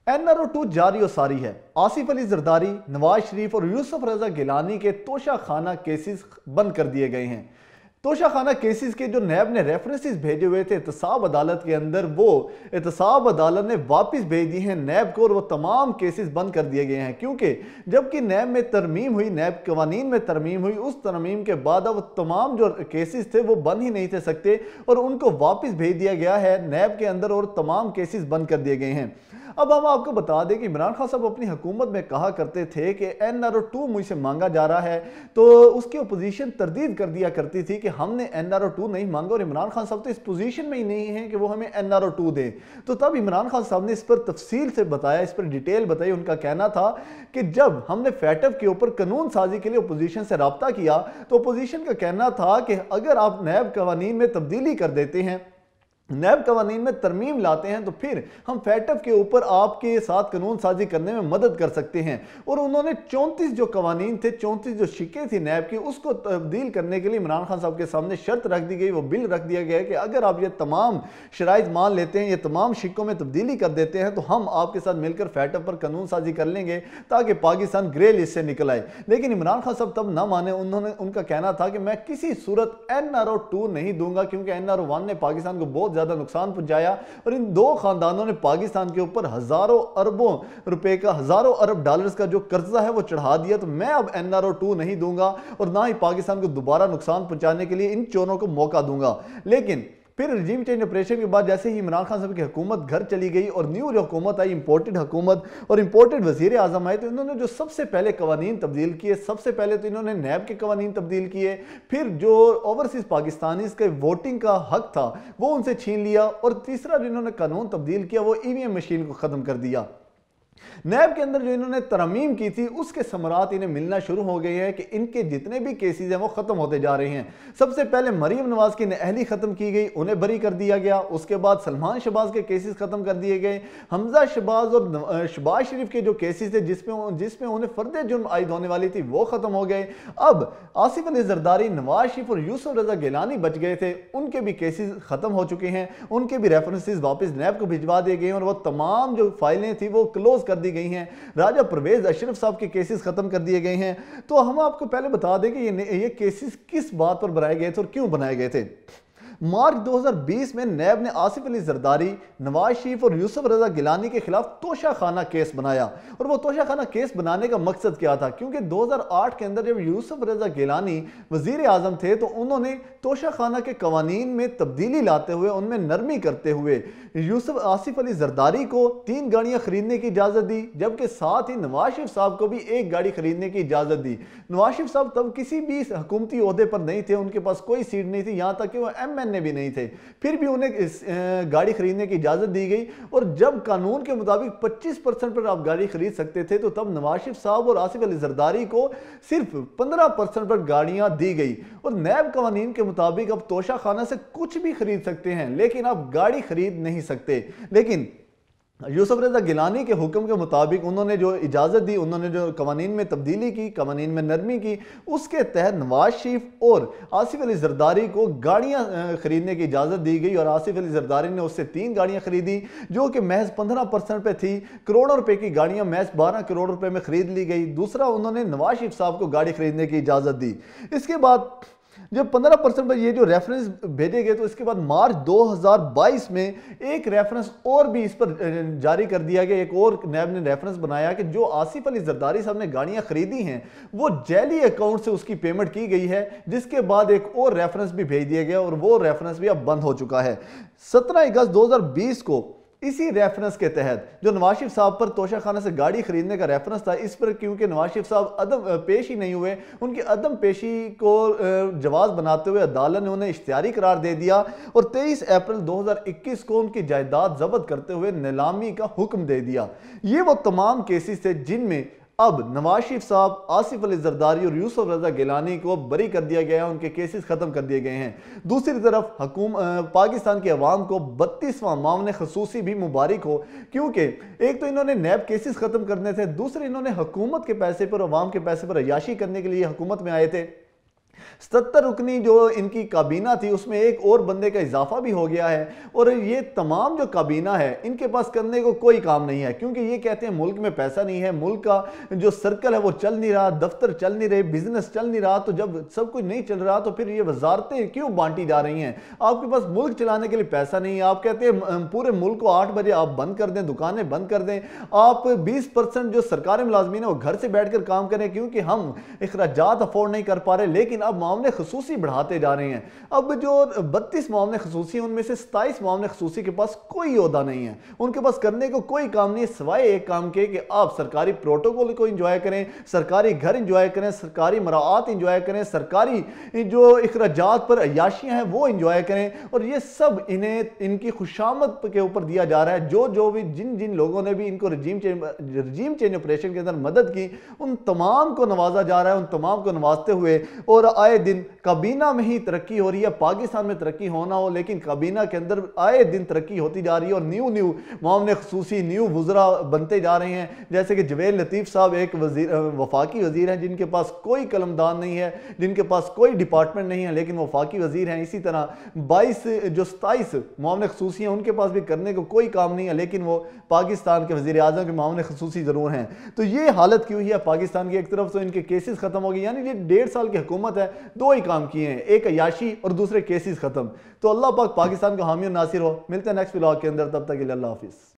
NRO2 जारी और सारी है। आसिफ अली जरदारी, नवाज शरीफ और यूसुफ रजा गिलानी के तोशा खाना केसेस बंद कर दिए गए हैं। तोशा खाना केसेस के जो नैब ने रेफरेंसेस भेजे हुए थे एहतसाब अदालत के अंदर, वो एहतसाब अदालत ने वापस भेज दिए हैं नैब को और वो तमाम केसेस बंद कर दिए गए हैं, क्योंकि जबकि नैब में तरमीम हुई, नैब कवानीन में तरमीम हुई, उस तरमीम के बाद अब तमाम जो केसेस थे वो बंद ही नहीं थे सकते और उनको वापस भेज दिया गया है नैब के अंदर और तमाम केसेस बंद कर दिए गए हैं। अब हम आपको बता दें कि इमरान खान साहब अपनी हुकूमत में कहा करते थे कि NRO2 मुझसे मांगा जा रहा है, तो उसकी अपोजिशन तरदीद कर दिया करती थी कि हमने NRO2 नहीं मांगा और इमरान खान साहब तो इस पोजीशन में ही नहीं है कि वो हमें NRO2 दें। तो तब इमरान खान साहब ने इस पर तफसील से बताया, इस पर डिटेल बताई। उनका कहना था कि जब हमने फैटफ के ऊपर कानून साजी के लिए अपोजिशन से रब्ता किया तो अपोजिशन का कहना था कि अगर आप नैब कवानीन में तब्दीली कर देते हैं, नैब कवानीन में तरमीम लाते हैं, तो फिर हम फैटफ के ऊपर आपके साथ कानून साजी करने में मदद कर सकते हैं। और उन्होंने 34 जो कवानीन थे, 34 जो शिक्के थी नैब की, उसको तब्दील करने के लिए इमरान खान साहब के सामने शर्त रख दी गई, वो बिल रख दिया गया कि अगर आप ये तमाम शराइत मान लेते हैं, ये तमाम शिक्कों में तब्दीली कर देते हैं, तो हम आपके साथ मिलकर फैटफ पर कानून साजी कर लेंगे ताकि पाकिस्तान ग्रे लिस्ट से निकल आए। लेकिन इमरान खान साहब तब ना माने। उनका कहना था कि मैं किसी सूरत NRO2 नहीं दूंगा, क्योंकि NRO1 ने पाकिस्तान को बहुत ज्यादा नुकसान पहुंचाया और इन दो खानदानों ने पाकिस्तान के ऊपर हजारों अरबों रुपए का, हजारों अरब डॉलर्स का जो कर्जा है वो चढ़ा दिया। तो मैं अब NRO2 नहीं दूंगा और ना ही पाकिस्तान को दोबारा नुकसान पहुंचाने के लिए इन चोरों को मौका दूंगा। लेकिन फिर रजीम चेंज ऑपरेशन के बाद जैसे ही इमरान खान साहब की हुकूमत घर चली गई और न्यू जो हुकूमत आई, इंपोर्टेड हुकूमत और इंपोर्टेड वजीर आजम आए, तो इन्होंने जो सबसे पहले कवानीन तब्दील किए, सबसे पहले तो इन्होंने नैब के कवानीन तब्दील किए, फिर जो ओवरसीज पाकिस्तानीज के वोटिंग का हक था वो उनसे छीन लिया, और तीसरा जो इन्होंने कानून तब्दील किया वो EVM मशीन को ख़त्म कर दिया। नैब के अंदर जो इन्होंने तरमीम की थी उसके समरात इन्हें मिलना शुरू हो गए हैं कि इनके जितने भी केसेस हैं वो खत्म होते जा रहे हैं। सबसे पहले मरीम नवाज की नाअहली खत्म की गई, उन्हें बरी कर दिया गया। उसके बाद सलमान शहबाज के केसेस खत्म कर दिए गए। हमजा शहबाज और शहबाज शरीफ के जो केसेस थे जिसमें उन्हें फर्द जुर्म आयद होने वाली थी वो खत्म हो गए। अब आसिफ अली जरदारी, नवाज शरीफ और यूसुफ रजा गिलानी बच गए थे, उनके भी केसेस खत्म हो चुके हैं, उनके भी रेफरेंसेस वापस नैब को भिजवा दिए गए और वो तमाम जो फाइलें थी वो क्लोज कर दी गई हैं। राजा परवेज अशरफ साहब के केसेस खत्म कर दिए गए हैं। तो हम आपको पहले बता दें कि ये केसेस किस बात पर बनाए गए थे और क्यों बनाए गए थे। मार्च 2020 में नैब ने आसिफ अली जरदारी, नवाज शरीफ और यूसुफ रजा गिलानी के खिलाफ तोशा खाना केस बनाया। और वो तोशा खाना केस बनाने का मकसद क्या था, क्योंकि 2008 के अंदर जब यूसुफ रजा गिलानी वजीर आजम थे तो उन्होंने तोशा खाना के कवानीन में तब्दीली लाते हुए, उनमें नरमी करते हुए आसिफ अली जरदारी को 3 गाड़ियां खरीदने की इजाजत दी, जबकि साथ ही नवाज शरीफ साहब को भी 1 गाड़ी खरीदने की इजाजत दी। नवाज शरीफ साहब तब किसी भी हुकूमती ओहदे पर नहीं थे, उनके पास कोई सीट नहीं थी, यहां तक कि वो MNA भी नहीं थे, फिर भी उन्हें गाड़ी खरीदने की इजाजत दी गई। और जब कानून के मुताबिक 25% पर आप गाड़ी खरीद सकते थे, तो तब नवाज शरीफ साहब और आसिफ अली जरदारी को सिर्फ 15% पर गाड़ियां दी गई। और नैब कवानीन के मुताबिक अब तोशा खाना से कुछ भी खरीद सकते हैं, लेकिन आप गाड़ी खरीद नहीं सकते। लेकिन यूसुफ रजा गिलानी के हुक्म के मुताबिक उन्होंने जो इजाज़त दी, उन्होंने जो कवानीन में तब्दीली की, कवानीन में नरमी की, उसके तहत नवाज शरीफ और आसिफ अली जरदारी को गाड़ियां खरीदने की इजाज़त दी गई। और आसिफ अली जरदारी ने उससे 3 गाड़ियां खरीदी जो कि महज 15% पे थी। करोड़ों रुपए की गाड़ियां महज 12 करोड़ रुपए में खरीद ली गई। दूसरा, उन्होंने नवाज शरीफ साहब को गाड़ी खरीदने की इजाज़त दी। इसके बाद जब 15% पर ये जो रेफरेंस भेजे गए, तो इसके बाद मार्च 2022 में एक रेफरेंस और भी इस पर जारी कर दिया गया। एक और नैब ने रेफरेंस बनाया कि जो आसिफ अली जरदारी साहब ने गाड़ियां खरीदी हैं वो जैली अकाउंट से उसकी पेमेंट की गई है, जिसके बाद एक और रेफरेंस भी भेज दिया गया और वो रेफरेंस भी अब बंद हो चुका है। 17 अगस्त 2020 को इसी रेफरेंस के तहत जो नवाज शरीफ साहब पर तोशा खाना से गाड़ी खरीदने का रेफरेंस था, इस पर क्योंकि नवाज शरीफ साहब अदम पेश ही नहीं हुए, उनकी अदम पेशी को जवाज बनाते हुए अदालत ने उन्हें इख्तियारी करार दे दिया और 23 अप्रैल 2021 को उनकी जायदाद जब्त करते हुए नीलामी का हुक्म दे दिया। ये वो तमाम केसेस थे जिनमें अब नवाज शरीफ साहब, आसिफ अली जरदारी और यूसुफ रजा गिलानी को बरी कर दिया गया है, उनके केसेस खत्म कर दिए गए हैं। दूसरी तरफ पाकिस्तान की अवाम को 32वां मामले खसूसी भी मुबारक हो, क्योंकि एक तो इन्होंने नैब केसेस खत्म करने थे, दूसरे इन्होंने हुकूमत के पैसे पर, अवाम के पैसे पर अयाशी करने के लिए हुकूमत में आए थे। 77 رکنی جو ان کی کابینہ تھی اس میں ایک اور بندے کا اضافہ بھی ہو گیا ہے، اور یہ تمام جو کابینہ ہے ان کے پاس کرنے کو کوئی کام نہیں ہے، کیونکہ یہ کہتے ہیں ملک میں پیسہ نہیں ہے، ملک کا جو سرکل ہے وہ چل نہیں رہا، دفتر چل نہیں رہے، بزنس چل نہیں رہا، تو جب سب کچھ نہیں چل رہا تو پھر یہ وزارتیں کیوں بانٹی جا رہی ہیں؟ آپ کے پاس ملک چلانے کے لیے پیسہ نہیں ہے، آپ کہتے ہیں پورے ملک کو 8 بجے آپ بند کر دیں، دکانیں بند کر دیں، آپ 20% جو سرکاری ملازمین ہیں وہ گھر سے بیٹھ کر کام کریں کیونکہ ہم اخراجات افورڈ نہیں کر پا رہے، لیکن اب معاملے خصوصی بڑھاتے جا رہے ہیں۔ اب جو 32 معاملے خصوصی ہیں ان میں سے 27 معاملے خصوصی کے پاس کوئی عہدہ نہیں ہے، ان کے پاس کرنے کو کوئی کام نہیں ہے سوائے ایک کام کے کہ آپ سرکاری پروٹوکول کو انجوائے کریں، سرکاری گھر انجوائے کریں، سرکاری مراعات انجوائے کریں، سرکاری جو اخراجات پر عیاشیاں ہیں وہ انجوائے کریں، اور یہ سب انہیں ان کی خوشامد کے اوپر دیا جا رہا ہے۔ جو بھی جن لوگوں نے بھی ان کو رجیم چینج آپریشن کے اندر مدد کی ان تمام کو نوازا جا رہا ہے، ان تمام کو نوازتے ہوئے، اور آئے دن کابینہ میں ہی ترقی ہو رہی ہے۔ پاکستان میں ترقی ہونا ہو لیکن کابینہ کے اندر آئے دن ترقی ہوتی جا رہی ہے، اور نیو معاملے خصوصی نیو وزراء بنتے جا رہے ہیں، جیسے کہ جویل لطیف صاحب ایک وفاقی وزیر ہیں جن کے پاس کوئی قلمدان نہیں ہے، جن کے پاس کوئی ڈپارٹمنٹ نہیں ہے لیکن وفاقی وزیر ہیں۔ اسی طرح 27 معاملے خصوصی ہیں ان کے پاس بھی کرنے کو کوئی کام نہیں ہے لیکن وہ پاکستان کے وزیر اعظم کے معاملے خصوصی ضرور ہیں۔ تو یہ حالت کیوں ہے پاکستان کی؟ ایک طرف تو ان کے کیسز ختم ہو گئے، یعنی یہ 1.5 سال کی حکومت ہے، دو ہی کام کیے ہیں، ایک عیاشی اور دوسرے کیسز ختم۔ تو اللہ پاک پاکستان کو حامی و ناصر ہو۔ ملتے ہیں نیکسٹ ولاگ کے اندر، تب تک کے لیے اللہ حافظ۔